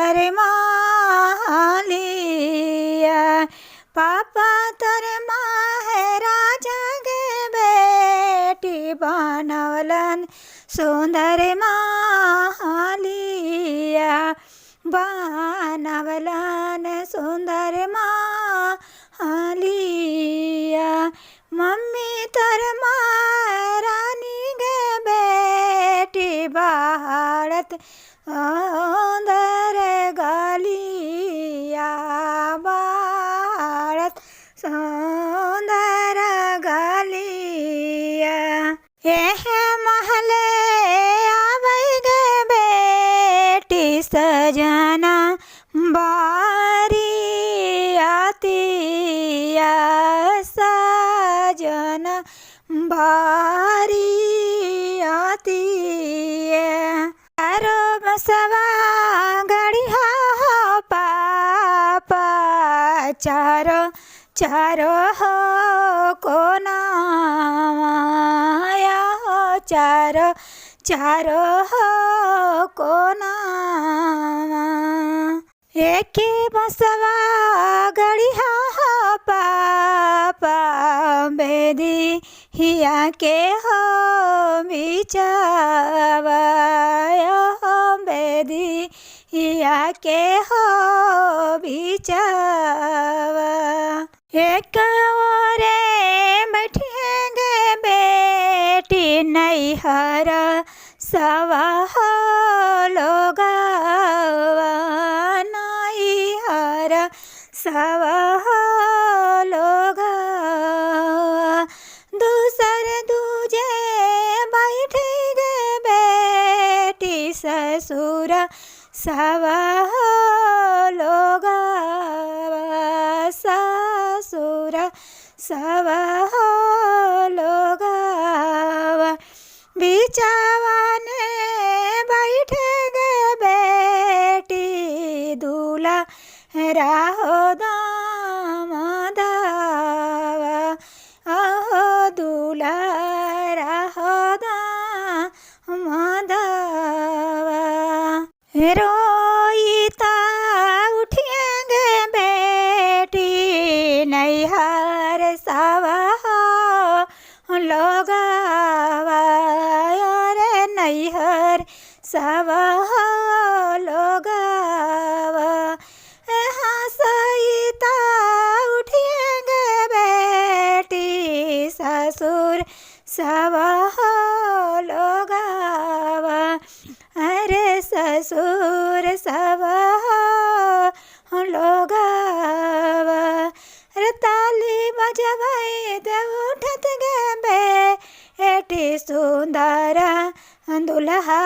सुंदर मालिया। पापा तोर महाराजा गे बेटी बनवलन सुंदर मालिया। बनवलन सुंदर मालिया। मम्मी तोर महारानी गे बेटी बाड़त सुंदर गलिया। बाड़त सुंदर गलिया। एह महले आबै गे बेटी सजना बारियातिया। सजना बारियातिया। चारो बसवा गड़िया पापा चारो चारो हो कोना हो। चारो चारो हो कोना। एक बसवा गड़िया पापा बेदी हिया के हो बिचावा। बेदी हिया के हो बिचावा। एक ओरे बैठेंगे बेटी नैहर सवा हो लोगवा। नैहर सवा हो लोगवा। दूसर दूजे बैठेंगे बेटी ससुर सवा हो लोगवा। ससुर सवा हो लोगवा। बिचावा ने बैठेंगे बेटी दूल्हा राहो दामदावा। आहो दूल्हा राहो दामदावा। रोईता उठेंगे बेटी नैहर सवा हो लोगवा। अरे नैहर सवा हो लोगवा। हंसईता उठेंगे बेटी ससुर सवा हो लोगवा। अरे ससुर सवा हो लोगवा। अरे ताली बजवाई दे उठत गे बेटी सुंदर दुल्हा